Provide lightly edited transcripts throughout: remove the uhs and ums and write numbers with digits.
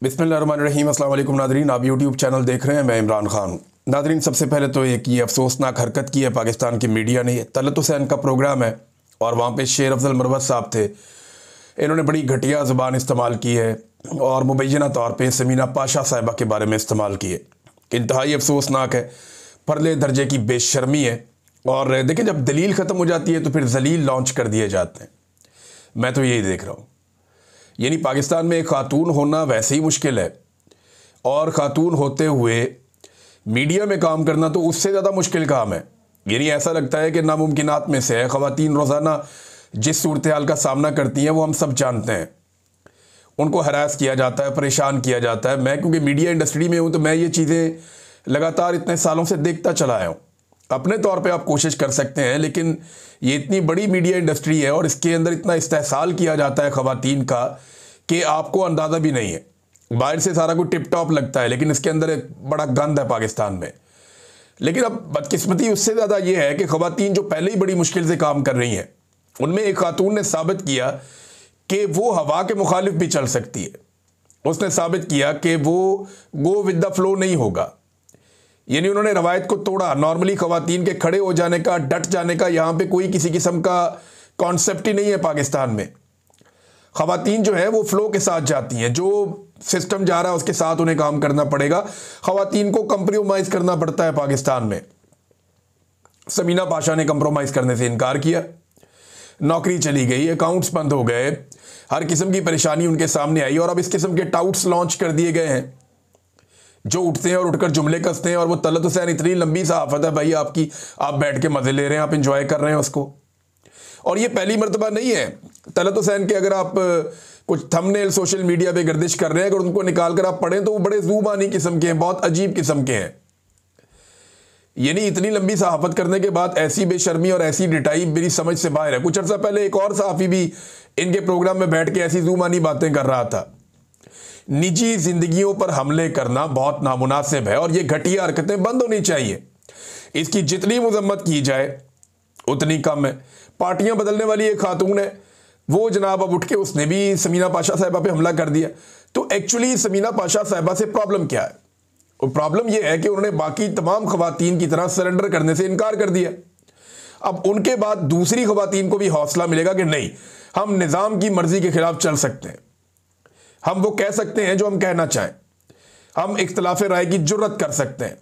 बिस्मिल्लाहिर्रहमानिर्रहीम। अस्सलाम वालेकुम नादरीन, आप यूट्यूब चैनल देख रहे हैं, मैं इमरान खान। नादरीन, सबसे पहले तो एक ये अफसोसनाक हरकत की है पाकिस्तान की मीडिया ने। तलत हुसैन का प्रोग्राम है और वहाँ पे शेर अफजल मरवत साहब थे। इन्होंने बड़ी घटिया ज़ुबान इस्तेमाल की है और मुबैना तौर पर समीना पाशा साहिबा के बारे में इस्तेमाल की है। इंतहाई अफसोसनाक है, परले दर्जे की बेशर्मी है। और देखिए, जब दलील ख़त्म हो जाती है तो फिर जलील लॉन्च कर दिए जाते हैं। मैं तो यही देख रहा हूँ। यानी पाकिस्तान में एक खातून होना वैसे ही मुश्किल है और ख़ातून होते हुए मीडिया में काम करना तो उससे ज़्यादा मुश्किल काम है। यानी ऐसा लगता है कि नामुमकिनात में से है। ख़वातीन रोज़ाना जिस सूरत हाल का सामना करती हैं वो हम सब जानते हैं। उनको हरास किया जाता है, परेशान किया जाता है। मैं क्योंकि मीडिया इंडस्ट्री में हूँ तो मैं ये चीज़ें लगातार इतने सालों से देखता चला आया हूँ। अपने तौर पे आप कोशिश कर सकते हैं, लेकिन ये इतनी बड़ी मीडिया इंडस्ट्री है और इसके अंदर इतना इस्तेहसाल किया जाता है ख़वातीन का कि आपको अंदाज़ा भी नहीं है। बाहर से सारा कुछ टिप टॉप लगता है, लेकिन इसके अंदर एक बड़ा गंद है पाकिस्तान में। लेकिन अब बदकिस्मती उससे ज़्यादा ये है कि ख़वातीन जो पहले ही बड़ी मुश्किल से काम कर रही हैं, उनमें एक खातून ने साबित किया कि वो हवा के मुखालिफ भी चल सकती है। उसने साबित किया कि वो गो विद द फ्लो नहीं होगा। यानी उन्होंने रवायत को तोड़ा। नॉर्मली ख़वातीन के खड़े हो जाने का, डट जाने का यहाँ पे कोई किसी किस्म का कॉन्सेप्ट ही नहीं है पाकिस्तान में। ख़वातीन जो है वो फ़्लो के साथ जाती हैं, जो सिस्टम जा रहा है उसके साथ उन्हें काम करना पड़ेगा। ख़वातीन को कंप्रोमाइज़ करना पड़ता है पाकिस्तान में। समीना पाशा ने कंप्रोमाइज़ करने से इनकार किया, नौकरी चली गई, अकाउंट्स बंद हो गए, हर किस्म की परेशानी उनके सामने आई और अब इस किस्म के टाउट्स लॉन्च कर दिए गए हैं जो उठते हैं और उठकर जुमले कसते हैं। और वो तलत हुसैन इतनी लंबी सहाफ़त है भाई आपकी, आप बैठ के मज़े ले रहे हैं, आप इंजॉय कर रहे हैं उसको। और ये पहली मर्तबा नहीं है तलत हुसैन के। अगर आप कुछ थंबनेल सोशल मीडिया पे गर्दिश कर रहे हैं, अगर उनको निकाल कर आप पढ़ें तो वो बड़े ज़ूबानी किस्म के हैं, बहुत अजीब किस्म के हैं। यानी इतनी लंबी सहाफ़त करने के बाद ऐसी बेशर्मी और ऐसी डिटाई मेरी समझ से बाहर है। कुछ अर्सा पहले एक और सहाफ़ी भी इनके प्रोग्राम में बैठ के ऐसी ज़ूबानी बातें कर रहा था। निजी जिंदगियों पर हमले करना बहुत नामुनासिब है और ये घटिया हरकतें बंद होनी चाहिए। इसकी जितनी मजम्मत की जाए उतनी कम है। पार्टियां बदलने वाली एक खातून है, वो जनाब अब उठ के उसने भी समीना पाशा साहिबा पे हमला कर दिया। तो एक्चुअली समीना पाशा साहिबा से प्रॉब्लम क्या है? और प्रॉब्लम यह है कि उन्होंने बाकी तमाम ख़वातीन की तरह सरेंडर करने से इनकार कर दिया। अब उनके बाद दूसरी ख़वातीन को भी हौसला मिलेगा कि नहीं, हम निज़ाम की मर्जी के खिलाफ चल सकते हैं, हम वो कह सकते हैं जो हम कहना चाहें, हम इख्तिलाफ राय की जुर्रत कर सकते हैं।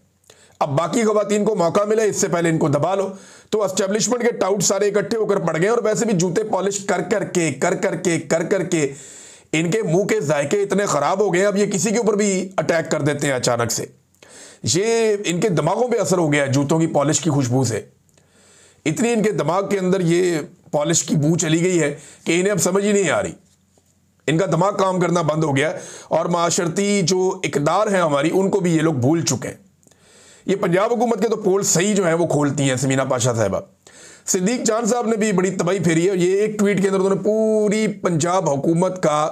अब बाकी ख़वातीन को मौका मिले, इससे पहले इनको दबा लो। तो एस्टेब्लिशमेंट के टाउट सारे इकट्ठे होकर पड़ गए और वैसे भी जूते पॉलिश कर करके इनके मुंह के जायके इतने ख़राब हो गए, अब ये किसी के ऊपर भी अटैक कर देते हैं अचानक से। ये इनके दिमागों पे असर हो गया है जूतों की पॉलिश की खुशबू से। इतनी इनके दिमाग के अंदर ये पॉलिश की बू चली गई है कि इन्हें अब समझ ही नहीं आ रही। इनका दिमाग काम करना बंद हो गया और माशरती जो इकदार हैं हमारी, उनको भी ये लोग भूल चुके हैं। ये पंजाब हुकूमत के तो पोल सही जो है वो खोलती हैं समीना पाशा साहिबा। सिद्दीक जान साहब ने भी बड़ी तबाही फेरी है। ये एक ट्वीट के अंदर उन्होंने पूरी पंजाब हुकूमत का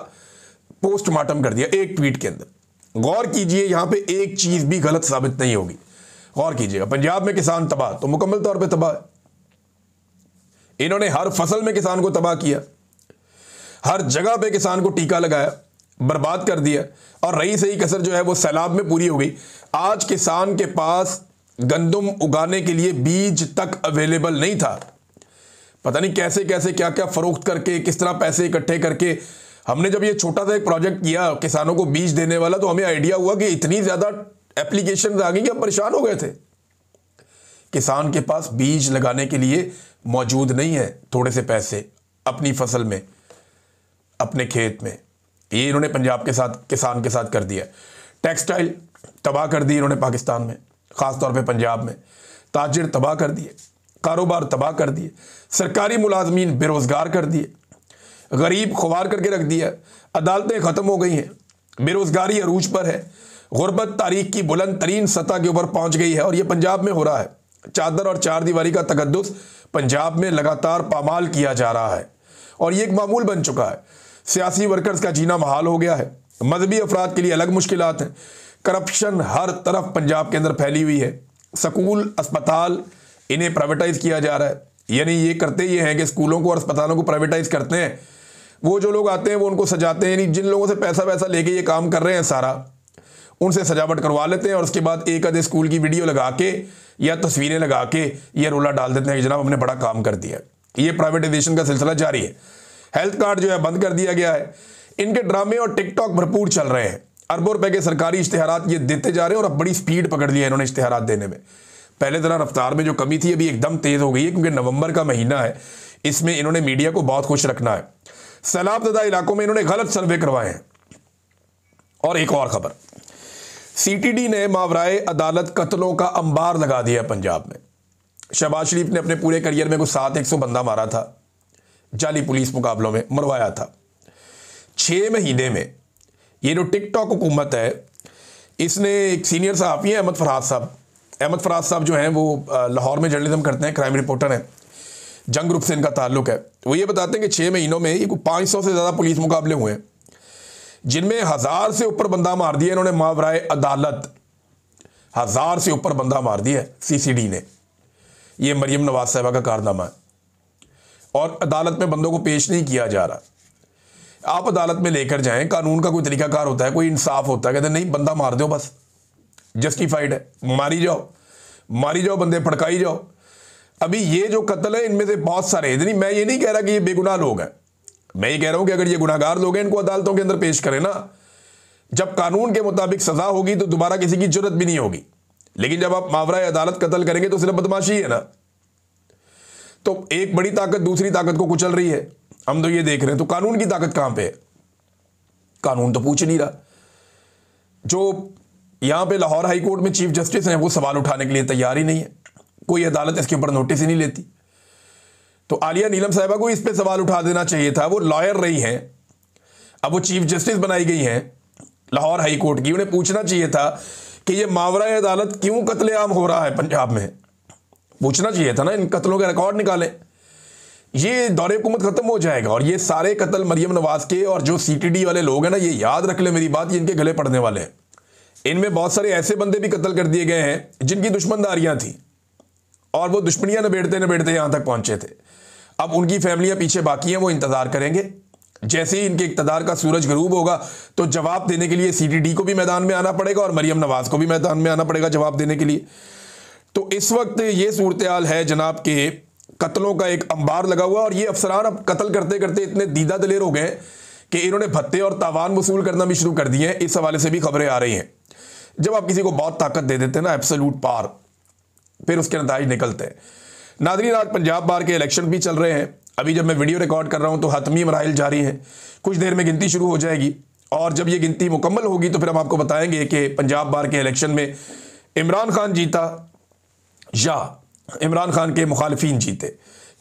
पोस्टमार्टम कर दिया, एक ट्वीट के अंदर। गौर कीजिए, यहाँ पे एक चीज़ भी गलत साबित नहीं होगी। गौर कीजिएगा, पंजाब में किसान तबाह तो मुकम्मल तौर पर तबाह है। इन्होंने हर फसल में किसान को तबाह किया, हर जगह पे किसान को टीका लगाया, बर्बाद कर दिया। और रही सही कसर जो है वो सैलाब में पूरी हो गई। आज किसान के पास गंदम उगाने के लिए बीज तक अवेलेबल नहीं था। पता नहीं कैसे कैसे क्या क्या फरोख्त करके, किस तरह पैसे इकट्ठे करके हमने जब ये छोटा सा एक प्रोजेक्ट किया किसानों को बीज देने वाला, तो हमें आइडिया हुआ कि इतनी ज़्यादा एप्लीकेशन आ गई कि हम परेशान हो गए थे। किसान के पास बीज लगाने के लिए मौजूद नहीं है थोड़े से पैसे अपनी फसल में, अपने खेत में। ये इन्होंने पंजाब के साथ, किसान के साथ कर दिया। टेक्सटाइल तबाह कर दी इन्होंने पाकिस्तान में, ख़ास तौर पे पंजाब में। ताजिर तबाह कर दिए, कारोबार तबाह कर दिए, सरकारी मुलाजमीन बेरोज़गार कर दिए, गरीब खुवार करके रख दिया, अदालतें ख़त्म हो गई हैं, बेरोज़गारी अरूज पर है, गुर्बत तारीख की बुलंद तरीन सतह के ऊपर पहुँच गई है और ये पंजाब में हो रहा है। चादर और चार दीवारी का तकद्दुस पंजाब में लगातार पामाल किया जा रहा है और ये एक मामूल बन चुका है। सियासी वर्कर्स का जीना महाल हो गया है, मजहबी अफराद के लिए अलग मुश्किलात हैं, करप्शन हर तरफ पंजाब के अंदर फैली हुई है। स्कूल, अस्पताल, इन्हें प्राइवेटाइज किया जा रहा है। यानी ये करते ये हैं कि स्कूलों को और अस्पतालों को प्राइवेटाइज करते हैं, वो जो लोग आते हैं वो उनको सजाते हैं, यानी जिन लोगों से पैसा वैसा लेके ये काम कर रहे हैं सारा, उनसे सजावट करवा लेते हैं और उसके बाद एक आधे स्कूल की वीडियो लगा के या तस्वीरें लगा के ये रोला डाल देते हैं कि जनाब हमने बड़ा काम कर दिया। ये प्राइवेटाइजेशन का सिलसिला जारी है। हेल्थ कार्ड जो है बंद कर दिया गया है। इनके ड्रामे और टिकटॉक भरपूर चल रहे हैं। अरबों रुपए के सरकारी इश्तेहारात ये देते जा रहे हैं और अब बड़ी स्पीड पकड़ लिया है इन्होंने इश्तेहारात देने में। पहले जरा रफ्तार में जो कमी थी अभी एकदम तेज हो गई है, क्योंकि नवंबर का महीना है, इसमें इन्होंने मीडिया को बहुत खुश रखना है। सैलाबज़दा इलाकों में इन्होंने गलत सर्वे करवाए हैं। और एक और खबर, सीटीडी ने मावराए अदालत कत्लों का अंबार लगा दिया पंजाब में। शहबाज शरीफ ने अपने पूरे करियर में कुछ 700 बंदा मारा था, जाली पुलिस मुकाबलों में मरवाया था। 6 महीने में ये जो टिकटॉक हुकूमत है, इसने एक सीनियर सहाफ़ी हैं अहमद फराज साहब जो हैं वो लाहौर में जर्नलिज्म करते हैं, क्राइम रिपोर्टर हैं, जंग ग्रुप से इनका ताल्लुक है। वो ये बताते हैं कि 6 महीनों में ये 500 से ज़्यादा पुलिस मुकाबले हुए हैं, जिनमें 1000 से ऊपर बंदा मार दिया इन्होंने मावराए अदालत। 1000 से ऊपर बंदा मार दिया सीसीडी ने। ये मरियम नवाज साहिबा का कारनामा है और अदालत में बंदों को पेश नहीं किया जा रहा। आप अदालत में लेकर जाएं, कानून का कोई तरीकाकार होता है, कोई इंसाफ होता है। कहते नहीं, बंदा मार दो, बस जस्टिफाइड है, मारी जाओ, बंदे फड़काई जाओ। अभी ये जो कत्ल है इनमें से बहुत सारे, नहीं मैं ये नहीं कह रहा कि ये बेगुनाह लोग हैं, मैं ये कह रहा हूं कि अगर ये गुनाहगार लोग हैं इनको अदालतों के अंदर पेश करें ना। जब कानून के मुताबिक सजा होगी तो दोबारा किसी की जरूरत भी नहीं होगी। लेकिन जब आप मावराए अदालत कत्ल करेंगे तो सिर्फ बदमाशी है ना। तो एक बड़ी ताकत दूसरी ताकत को कुचल रही है, हम तो ये देख रहे हैं। तो कानून की ताकत कहां पे है? कानून तो पूछ नहीं रहा। जो यहां पे लाहौर हाई कोर्ट में चीफ जस्टिस हैं वो सवाल उठाने के लिए तैयार ही नहीं है, कोई अदालत इसके ऊपर नोटिस ही नहीं लेती। तो आलिया नीलम साहिबा को इस पे सवाल उठा देना चाहिए था। वो लॉयर रही हैं, अब वो चीफ जस्टिस बनाई गई हैं लाहौर हाई कोर्ट की। उन्हें पूछना चाहिए था कि ये मावराए अदालत क्यों कत्लेआम हो रहा है पंजाब में। पूछना चाहिए था ना, इन कत्लों के रिकॉर्ड निकालें। ये दौरे हुकूमत खत्म हो जाएगा और ये सारे कत्ल मरियम नवाज के, और जो सीटीडी वाले लोग हैं ना, ये याद रख ले मेरी बात, ये इनके गले पड़ने वाले हैं। इनमें बहुत सारे ऐसे बंदे भी कत्ल कर दिए गए हैं जिनकी दुश्मनदारियां थी और वो दुश्मनियां नबेड़ते नबेड़ते यहां तक पहुंचे थे। अब उनकी फैमिलियां पीछे बाकी हैं, वो इंतजार करेंगे। जैसे ही इनके इक़्तिदार का सूरज गरूब होगा तो जवाब देने के लिए सीटीडी को भी मैदान में आना पड़ेगा और मरियम नवाज को भी मैदान में आना पड़ेगा जवाब देने के लिए। तो इस वक्त ये सूरत हाल है जनाब के कत्लों का एक अंबार लगा हुआ, और ये अफसरान अब कत्ल करते करते इतने दीदा दिलेर हो गए कि इन्होंने भत्ते और तावान वसूल करना भी शुरू कर दिए हैं। इस हवाले से भी खबरें आ रही हैं। जब आप किसी को बहुत ताकत दे देते हैं ना, एब्सोल्यूट पावर, फिर उसके नतीजे निकलते हैं। नाज़रीन, आज पंजाब बार के इलेक्शन भी चल रहे हैं। अभी जब मैं वीडियो रिकॉर्ड कर रहा हूं तो हतमी मराइल जारी हैं, कुछ देर में गिनती शुरू हो जाएगी और जब ये गिनती मुकम्मल होगी तो फिर हम आपको बताएंगे कि पंजाब बार के इलेक्शन में इमरान खान जीता या इमरान खान के मुखालिफिन जीते,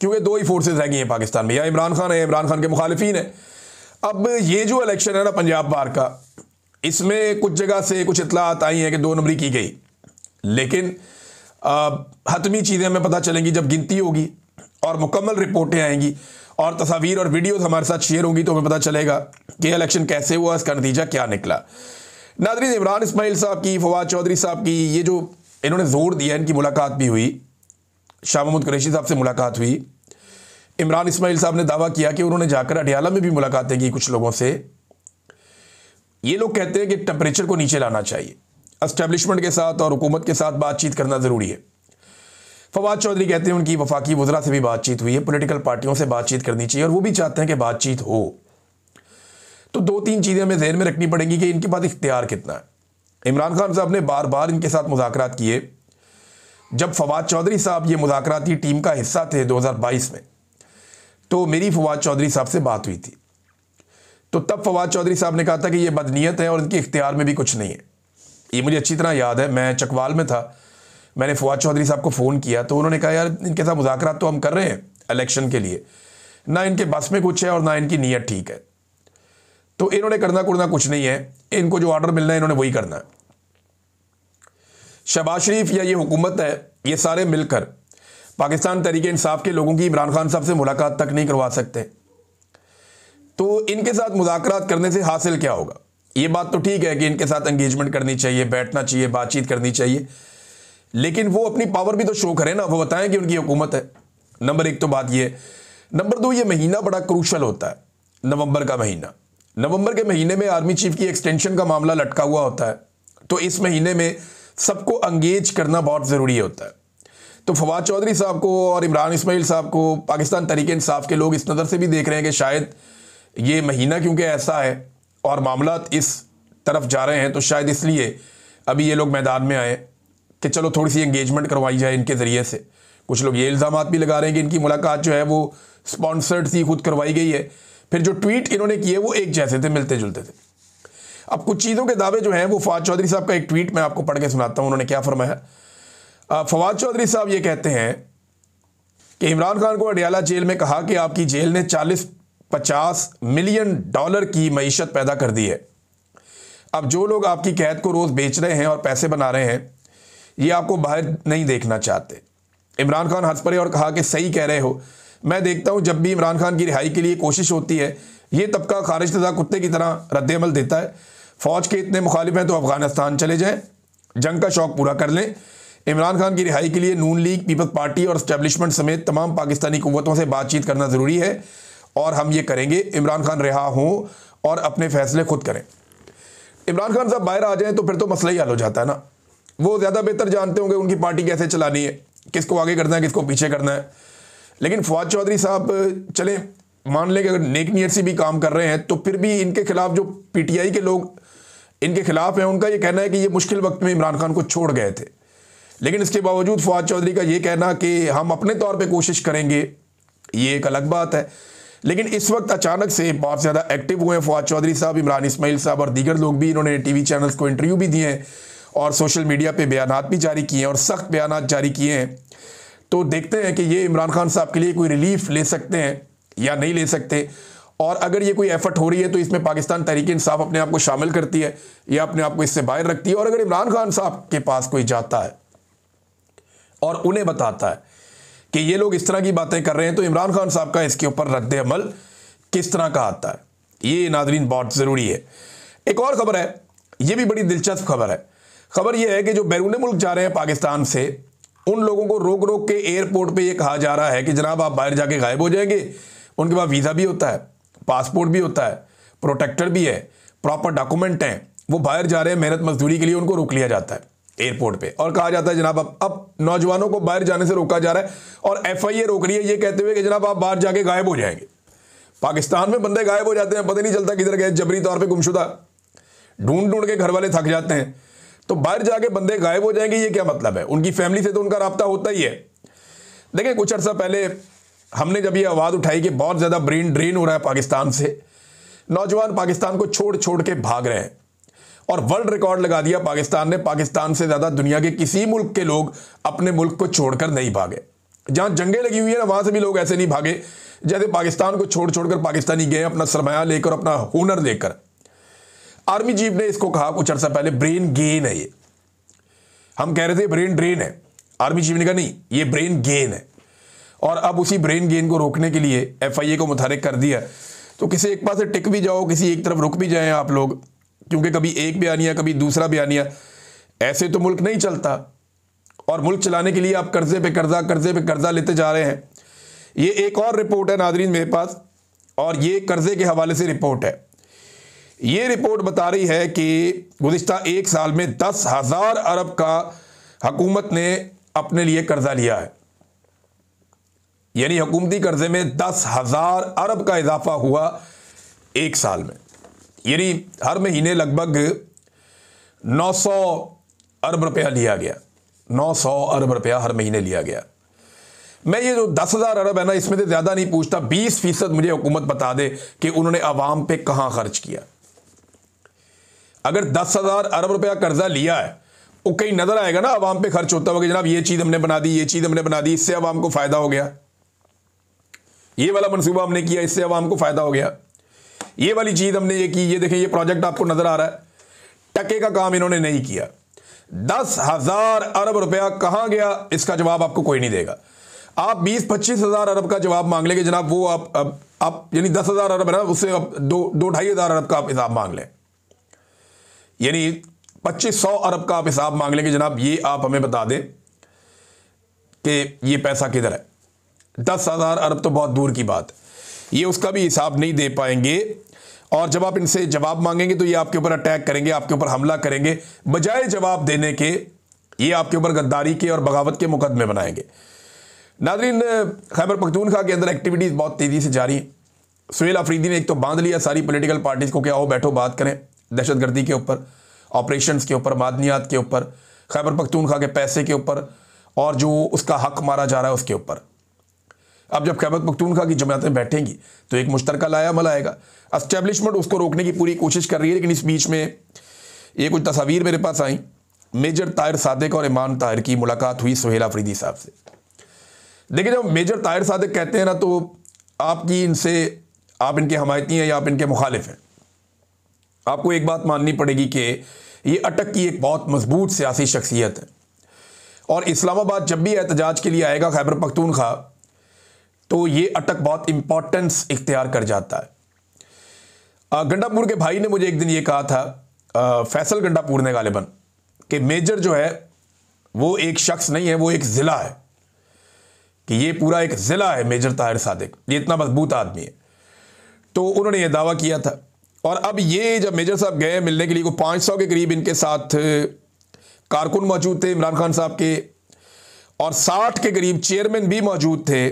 क्योंकि 2 ही फोर्सेज रह गई हैं पाकिस्तान में, या इमरान खान है या इमरान खान के मुखालिफिन है। अब ये जो इलेक्शन है ना पंजाब बार का, इसमें कुछ जगह से कुछ इतलात आई हैं कि 2 नंबरी की गई, लेकिन हतमी चीज़ें हमें पता चलेंगी जब गिनती होगी और मुकम्मल रिपोर्टें आएंगी और तस्वीर और वीडियोस हमारे साथ शेयर होंगी, तो हमें पता चलेगा कि इलेक्शन कैसे हुआ, इसका नतीजा क्या निकला। नाज़रीन, इमरान इस्माइल साहब की, फवाद चौधरी साहब की, ये जो इन्होंने जोर दिया, इनकी मुलाकात भी हुई, शाह महमूद कुरैशी साहब से मुलाकात हुई। इमरान इस्माइल साहब ने दावा किया कि उन्होंने जाकर अडियाला में भी मुलाकातें की कुछ लोगों से। ये लोग कहते हैं कि टेम्परेचर को नीचे लाना चाहिए, एस्टेब्लिशमेंट के साथ और हुकूमत के साथ बातचीत करना ज़रूरी है। फवाद चौधरी कहते हैं उनकी वफाकी वज़रा से भी बातचीत हुई है, पॉलिटिकल पार्टियों से बातचीत करनी चाहिए और वो भी चाहते हैं कि बातचीत हो। तो 2-3 चीज़ें हमें ज़हन में रखनी पड़ेंगी कि इनके पास इख्तियार कितना है। इमरान खान साहब ने बार बार इनके साथ मुज़ाकरात किए। जब फवाद चौधरी साहब ये मुज़ाकराती टीम का हिस्सा थे 2022 में, तो मेरी फवाद चौधरी साहब से बात हुई थी। तो तब फवाद चौधरी साहब ने कहा था कि ये बदनीयत है और इनके इख्तियार में भी कुछ नहीं है। ये मुझे अच्छी तरह याद है, मैं चकवाल में था, मैंने फवाद चौधरी साहब को फ़ोन किया तो उन्होंने कहा यार इनके साथ मुज़ाकरात तो हम कर रहे हैं इलेक्शन के लिए, ना इनके बस में कुछ है और ना इनकी नीयत ठीक है। तो इन्होंने करना कुछ नहीं है, इनको जो ऑर्डर मिलना है इन्होंने वही करना है। शहबाज शरीफ या ये हुकूमत है, ये सारे मिलकर पाकिस्तान तहरीक इंसाफ के लोगों की इमरान खान साहब से मुलाकात तक नहीं करवा सकते। तो इनके साथ मुज़ाकरात करने से हासिल क्या होगा? ये बात तो ठीक है कि इनके साथ एंगेजमेंट करनी चाहिए, बैठना चाहिए, बातचीत करनी चाहिए, लेकिन वो अपनी पावर भी तो शो करें ना, वो बताएं कि उनकी हुकूमत है। नंबर 1 तो बात ये। नंबर 2, ये महीना बड़ा क्रूशल होता है। नवंबर का महीना, नवंबर के महीने में आर्मी चीफ की एक्सटेंशन का मामला लटका हुआ होता है, तो इस महीने में सबको अंगेज करना बहुत ज़रूरी होता है। तो फवाद चौधरी साहब को और इमरान इस्माइल साहब को पाकिस्तान तहरीक इंसाफ के लोग इस नज़र से भी देख रहे हैं कि शायद ये महीना क्योंकि ऐसा है और मामला इस तरफ जा रहे हैं, तो शायद इसलिए अभी ये लोग मैदान में आए कि चलो थोड़ी सी एंगेजमेंट करवाई जाए इनके ज़रिए से। कुछ लोग ये इल्ज़ामात भी लगा रहे हैं कि इनकी मुलाकात जो है वो स्पॉन्सर्ड थी, खुद करवाई गई है। फिर जो ट्वीट इन्होंने किए वो एक जैसे थे, मिलते जुलते थे। अब कुछ चीज़ों के दावे जो हैं वो फवाद चौधरी साहब का एक ट्वीट मैं आपको पढ़ के सुनाता हूँ, उन्होंने क्या फरमाया। फवाद चौधरी साहब ये कहते हैं कि इमरान खान को अडयाला जेल में कहा कि आपकी जेल ने 40-50 मिलियन डॉलर की मईशत पैदा कर दी है। अब जो लोग आपकी कैद को रोज़ बेच रहे हैं और पैसे बना रहे हैं, ये आपको बाहर नहीं देखना चाहते। इमरान खान हंस पड़े और कहा कि सही कह रहे हो, मैं देखता हूं जब भी इमरान खान की रिहाई के लिए कोशिश होती है ये तबका खारिजदा कुत्ते की तरह रद्द-ए-अमल देता है। फौज के इतने मुखालिफ हैं तो अफगानिस्तान चले जाएं, जंग का शौक पूरा कर लें। इमरान खान की रिहाई के लिए नून लीग, पीपल्स पार्टी और एस्टेब्लिशमेंट समेत तमाम पाकिस्तानी कुव्वतों से बातचीत करना ज़रूरी है और हम ये करेंगे। इमरान खान रिहा हों और अपने फैसले खुद करें। इमरान खान साहब बाहर आ जाएं तो फिर तो मसला ही हल हो जाता है ना। वो ज़्यादा बेहतर जानते होंगे उनकी पार्टी कैसे चलानी है, किसको आगे करना है, किसको पीछे करना है। लेकिन फवाद चौधरी साहब चलें, मान लें कि अगर नेक नियत से भी काम कर रहे हैं तो फिर भी इनके खिलाफ जो पीटीआई के लोग इनके खिलाफ हैं, उनका ये कहना है कि ये मुश्किल वक्त में इमरान खान को छोड़ गए थे। लेकिन इसके बावजूद फवाद चौधरी का ये कहना कि हम अपने तौर पे कोशिश करेंगे, ये एक अलग बात है। लेकिन इस वक्त अचानक से बहुत ज़्यादा एक्टिव हुए हैं फवाद चौधरी साहब, इमरान इस्माइल साहब और दीगर लोग भी। इन्होंने टीवी चैनल्स को इंटरव्यू भी दिए हैं और सोशल मीडिया पे बयानात भी जारी किए हैं और सख्त बयानात जारी किए हैं। तो देखते हैं कि ये इमरान खान साहब के लिए कोई रिलीफ ले सकते हैं या नहीं ले सकते, और अगर ये कोई एफर्ट हो रही है तो इसमें पाकिस्तान तहरीक इंसाफ अपने आप को शामिल करती है या अपने आप को इससे बाहर रखती है। और अगर इमरान खान साहब के पास कोई जाता है और उन्हें बताता है कि ये लोग इस तरह की बातें कर रहे हैं, तो इमरान खान साहब का इसके ऊपर रद्द अमल किस तरह का आता है, ये नाज़रीन बहुत ज़रूरी है। एक और ख़बर है, ये भी बड़ी दिलचस्प खबर है। खबर यह है कि जो बैरून मुल्क जा रहे हैं पाकिस्तान से, उन लोगों को रोक रोक के एयरपोर्ट पे ये कहा जा रहा है कि जनाब आप बाहर जाके गायब हो जाएंगे। उनके पास वीज़ा भी होता है, पासपोर्ट भी होता है, प्रोटेक्टर भी है, प्रॉपर डॉक्यूमेंट हैं, वो बाहर जा रहे हैं मेहनत मजदूरी के लिए, उनको रोक लिया जाता है एयरपोर्ट पे और कहा जाता है जनाब अब नौजवानों को बाहर जाने से रोका जा रहा है। और एफआईए रोक रही है ये कहते हुए कि जनाब आप बाहर जाके गायब हो जाएंगे। पाकिस्तान में बंदे गायब हो जाते हैं, पता नहीं चलता किधर गए, जबरी तौर पे गुमशुदा, ढूंढ ढूंढ के घर वाले थक जाते हैं। तो बाहर जाके बंदे गायब हो जाएंगे, ये क्या मतलब है? उनकी फैमिली से तो उनका राब्ता होता ही है। देखिए कुछ अर्सा पहले हमने जब ये आवाज़ उठाई कि बहुत ज़्यादा ब्रेन ड्रेन हो रहा है पाकिस्तान से, नौजवान पाकिस्तान को छोड़ छोड़ के भाग रहे हैं और वर्ल्ड रिकॉर्ड लगा दिया पाकिस्तान ने। पाकिस्तान से ज़्यादा दुनिया के किसी मुल्क के लोग अपने मुल्क को छोड़कर नहीं भागे। जहाँ जंगें लगी हुई है ना, वहाँ से भी लोग ऐसे नहीं भागे जैसे पाकिस्तान को छोड़ छोड़कर पाकिस्तानी गए अपना सरमाया लेकर, अपना हुनर लेकर। आर्मी चीफ ने इसको कहा कुछ अर्सा पहले ब्रेन गेन है। ये हम कह रहे थे ब्रेन ड्रेन है, आर्मी चीफ ने कहा नहीं ये ब्रेन गेन है। और अब उसी ब्रेन गेन को रोकने के लिए एफआईए को मुतहरिक कर दिया। तो किसी एक पास से टिक भी जाओ, किसी एक तरफ रुक भी जाएं आप लोग, क्योंकि कभी एक बयानिया कभी दूसरा बयानिया, ऐसे तो मुल्क नहीं चलता। और मुल्क चलाने के लिए आप कर्जे पे कर्जा लेते जा रहे हैं। ये एक और रिपोर्ट है नाज़रीन मेरे पास, और ये कर्जे के हवाले से रिपोर्ट है। ये रिपोर्ट बता रही है कि गुज़िश्ता एक साल में 10,000 अरब का हुकूमत ने अपने लिए कर्जा लिया है। यानी हुकूमती कर्जे में 10,000 अरब का इजाफा हुआ एक साल में। यानी हर महीने लगभग 900 अरब रुपया लिया गया। 900 अरब रुपया हर महीने लिया गया। मैं ये जो 10,000 अरब है ना, इसमें से ज़्यादा नहीं पूछता, 20% मुझे हुकूमत बता दे कि उन्होंने आवाम पे कहाँ खर्च किया। अगर 10,000 अरब रुपया कर्जा लिया है, वो कहीं नजर आएगा ना आवाम पे खर्च होता होगा, जनाब ये चीज़ हमने बना दी, ये चीज़ हमने बना दी, इससे आवाम को फ़ायदा हो गया, ये वाला मनसूबा हमने किया, इससे आवाम को फ़ायदा हो गया, ये वाली चीज़ हमने ये की, ये देखें ये प्रोजेक्ट आपको नज़र आ रहा है। टके का काम इन्होंने नहीं किया। 10,000 अरब रुपया कहाँ गया, इसका जवाब आपको कोई नहीं देगा। आप 20-25 हज़ार अरब का जवाब मांग लेंगे जनाब, वो आप यानी 10,000 अरब है ना, उससे आप 2-2.5 हज़ार अरब का आप हिसाब मांग लें, यानी 2500 अरब का आप हिसाब मांग लेंगे जनाब, ये आप हमें बता दें कि ये पैसा किधर है। 10,000 अरब तो बहुत दूर की बात है। ये उसका भी हिसाब नहीं दे पाएंगे। और जब आप इनसे जवाब मांगेंगे तो ये आपके ऊपर अटैक करेंगे, आपके ऊपर हमला करेंगे। बजाय जवाब देने के ये आपके ऊपर गद्दारी के और बगावत के मुकदमे बनाएंगे। नाज़रीन, खैबर पख्तूनख्वा के अंदर एक्टिविटीज़ बहुत तेज़ी से जारी हैं। सुहेल अफरीदी ने एक तो बांध लिया सारी पॉलिटिकल पार्टीज़ को कि आओ बैठो बात करें दहशतगर्दी के ऊपर, ऑपरेशंस के ऊपर, मादनियात के ऊपर, खैबर पख्तूनख्वा के पैसे के ऊपर और जो उसका हक मारा जा रहा है उसके ऊपर। अब जब खैबर पख्तूनख्वा की जमातें बैठेंगी तो एक मुश्तरका लायामल आएगा। एस्टेब्लिशमेंट उसको रोकने की पूरी कोशिश कर रही है, लेकिन इस बीच में ये कुछ तस्वीर मेरे पास आई। मेजर ताहिर सादिक और ईमान ताहिर की मुलाकात हुई सुहेल अफरीदी साहब से। देखिए, जब मेजर ताहिर सादिक कहते हैं ना तो आप इनके हमायती हैं या आप इनके मुखालिफ हैं। आपको एक बात माननी पड़ेगी कि ये अटक की एक बहुत मजबूत सियासी शख्सियत है और इस्लामाबाद जब भी एहतजाज के लिए आएगा खैबर पख्तूनख्वा तो ये अटक बहुत इंपॉर्टेंस इख्तियार कर जाता है। गंडापुर के भाई ने मुझे एक दिन ये कहा था, फैसल गंडापुर ने गालिबन, कि मेजर जो है वो एक शख्स नहीं है, वो एक ज़िला है, कि ये पूरा एक ज़िला है मेजर ताहिर सादिक, ये इतना मजबूत आदमी है। तो उन्होंने ये दावा किया था। और अब ये जब मेजर साहब गए मिलने के लिए, को 500 के करीब इनके साथ कारकुन मौजूद थे इमरान खान साहब के, और 60 के करीब चेयरमैन भी मौजूद थे।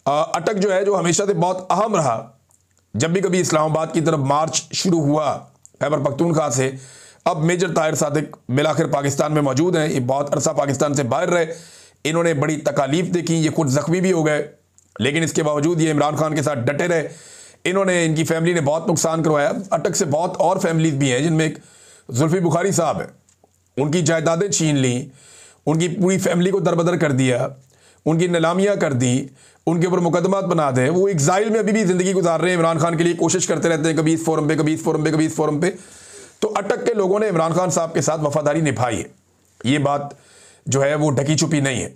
अटक जो है जो हमेशा से बहुत अहम रहा, जब भी कभी इस्लामाबाद की तरफ मार्च शुरू हुआ खैबर पख्तूनख्वा से। अब मेजर ताहिर सादिक बिलाखिर पाकिस्तान में मौजूद हैं। ये बहुत अरसा पाकिस्तान से बाहर रहे, इन्होंने बड़ी तकालीफ देखी, ये खुद ज़ख्मी भी हो गए, लेकिन इसके बावजूद ये इमरान खान के साथ डटे रहे। इन्होंने, इनकी फैमिली ने बहुत नुकसान करवाया। अटक से बहुत और फैमिलीज भी हैं जिनमें एक जुल्फी बुखारी साहब है, उनकी जायदादें छीन ली, उनकी पूरी फैमिली को दरबदर कर दिया, उनकी नीलामियाँ कर दी, उनके ऊपर मुकदमात बना दे। वो एग्जाइल में अभी भी ज़िंदगी गुजार रहे हैं। इमरान खान के लिए कोशिश करते रहते हैं, कभी इस फोरम पे, कभी इस फोरम पे, कभी इस फोरम पे। तो अटक के लोगों ने इमरान खान साहब के साथ वफादारी निभाई है, ये बात जो है वो ढकी छुपी नहीं है।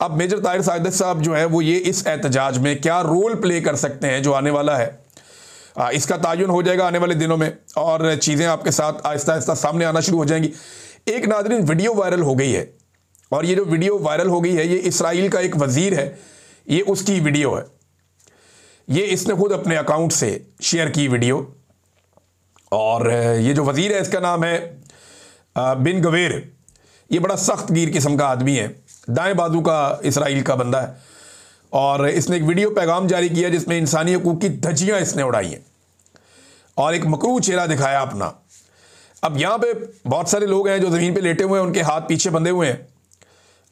अब मेजर ताहिर सादिक साहब जो है वो ये इस एहतजाज में क्या रोल प्ले कर सकते हैं जो आने वाला है, इसका तयन हो जाएगा आने वाले दिनों में और चीज़ें आपके साथ आहिस्ता आहिस्ता सामने आना शुरू हो जाएंगी। एक नाज़रीन वीडियो वायरल हो गई है, और ये जो वीडियो वायरल हो गई है ये इसराइल का एक वज़ीर है, ये उसकी वीडियो है। ये इसने खुद अपने अकाउंट से शेयर की वीडियो, और ये जो वज़ीर है इसका नाम है बिन गवेर। ये बड़ा सख्त गिर किस्म का आदमी है, दाएं बाजू का इसराइल का बंदा है, और इसने एक वीडियो पैगाम जारी किया जिसमें इंसानी हकूक़ की धज्जियाँ इसने उड़ाई हैं और एक मकरूह चेहरा दिखाया अपना। अब यहाँ पे बहुत सारे लोग हैं जो ज़मीन पे लेटे हुए हैं, उनके हाथ पीछे बंधे हुए हैं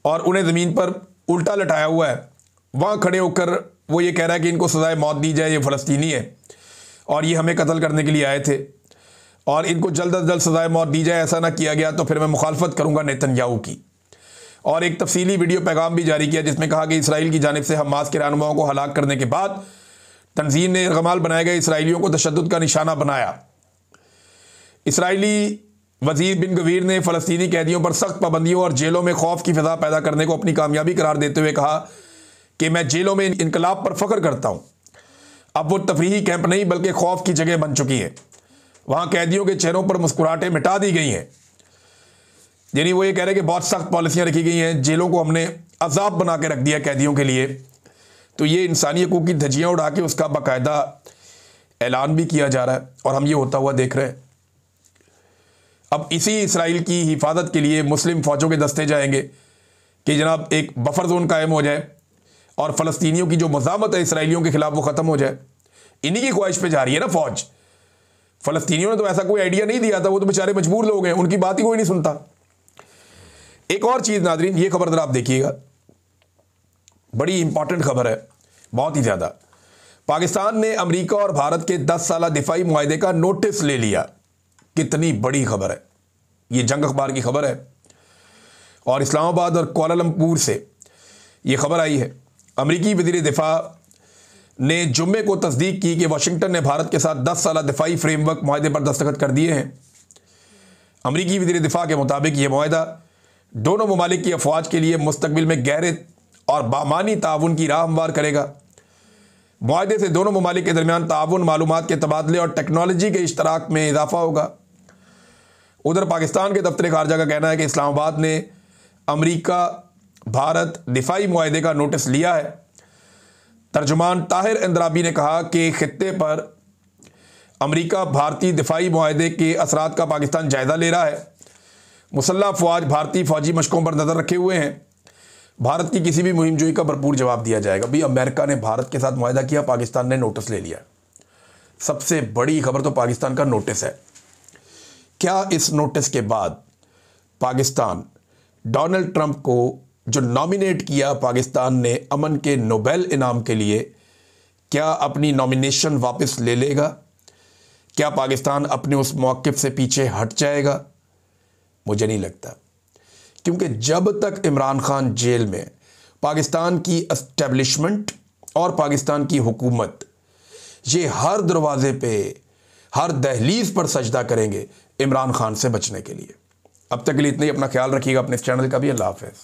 और उन्हें ज़मीन पर उल्टा लटाया हुआ है। वहाँ खड़े होकर वो ये कह रहा है कि इनको सज़ाए मौत दी जाए, ये फ़लस्तीनी है और ये हमें कत्ल करने के लिए आए थे और इनको जल्द अज जल्द सज़ाए मौत दी जाए, ऐसा ना किया गया तो फिर मैं मुखालफत करूँगा नेतन्याहू की। और एक तफसीली वीडियो पैगाम भी जारी किया जिसमें कहा कि इसराइल की जानिब से हमास के रहनुमाओं को हलाक करने के बाद तंजीम ने गमाल बनाए गए इसराइलियों को तशद्दुद का निशाना बनाया। इसराइली वज़ीर बिन गवीर ने फ़लस्तीनी कैदियों पर सख्त पाबंदियों और जेलों में खौफ की फ़िज़ा पैदा करने को अपनी कामयाबी करार देते हुए कहा कि मैं जेलों में इनकलाब पर फ़ख्र करता हूँ। अब वो तफरीही कैंप नहीं बल्कि खौफ की जगह बन चुकी है। वहाँ कैदियों के चेहरों पर मुस्कुराहटें मिटा दी गई हैं। यानी वो ये कह रहे हैं कि बहुत सख्त पॉलिसियाँ रखी गई हैं, जेलों को हमने अजाब बना के रख दिया कैदियों के लिए। तो ये इंसानी हकूक़ की धज्जियाँ उड़ा के उसका बाकायदा ऐलान भी किया जा रहा है और हम ये होता हुआ देख रहे हैं। अब इसी इसराइल की हिफाजत के लिए मुस्लिम फ़ौजों के दस्ते जाएंगे कि जनाब एक बफर जोन कायम हो जाए और फ़लस्तीनियों की जो मज़ामत है इसराइलियों के ख़िलाफ़ वो ख़त्म हो जाए। इन्हीं की ख्वाहिश पे जा रही है ना फ़ौज। फ़लस्तीनियों ने तो ऐसा कोई आइडिया नहीं दिया था, वो तो बेचारे मजबूर लोग हैं, उनकी बात ही कोई नहीं सुनता। एक और चीज़ नाज़रीन, ये खबर आप देखिएगा, बड़ी इंपॉर्टेंट खबर है, बहुत ही ज़्यादा। पाकिस्तान ने अमेरिका और भारत के 10 साला दिफाई मुआहदे का नोटिस ले लिया। कितनी बड़ी खबर है, ये जंग अखबार की खबर है और इस्लामाबाद और कुआलालंपुर से ये खबर आई है। अमेरिकी वज़ीर दिफा ने जुम्मे को तस्दीक की कि वाशिंगटन ने भारत के साथ 10 साला दिफाई फ्रेमवर्क मुआहदे पर दस्तखत कर दिए हैं। अमेरिकी वज़ीर दिफा के मुताबिक ये मुआहदा दोनों ममालिक की अफवाज के लिए मुस्तकबिल में गहरे और बामानी ताउन की राह हमवार करेगा। मुआहदे से दोनों ममालिक के दरमियान ताउन, मालूमात के तबादले और टेक्नोलॉजी के इश्तराक में इजाफा होगा। उधर पाकिस्तान के दफ्तर खारजा का कहना है कि इस्लामाबाद ने अमेरिका भारत दिफाई मुआहदे का नोटिस लिया है तर्जुमान ताहिर इंद्राबी ने कहा कि खित्ते पर अमेरिका भारतीय दिफाई मुआहदे के असरात का पाकिस्तान जायजा ले रहा है। मुसल्लह अफवाज भारतीय फौजी मशकों पर नज़र रखे हुए हैं। भारत की किसी भी मुहिम जोई का भरपूर जवाब दिया जाएगा। भाई अमेरिका ने भारत के साथ मुआहदा किया, पाकिस्तान ने नोटिस ले लिया। सबसे बड़ी खबर तो पाकिस्तान का नोटिस है। क्या इस नोटिस के बाद पाकिस्तान डोनाल्ड ट्रंप को जो नॉमिनेट किया पाकिस्तान ने अमन के नोबेल इनाम के लिए, क्या अपनी नॉमिनेशन वापस ले लेगा? क्या पाकिस्तान अपने उस मौक़िफ़ से पीछे हट जाएगा? मुझे नहीं लगता, क्योंकि जब तक इमरान खान जेल में, पाकिस्तान की एस्टेब्लिशमेंट और पाकिस्तान की हुकूमत ये हर दरवाजे पे, हर दहलीज पर सजदा करेंगे इमरान खान से बचने के लिए। अब तक के लिए इतना ही। अपना ख्याल रखिएगा, अपने इस चैनल का भी। अल्लाह हाफ़िज़।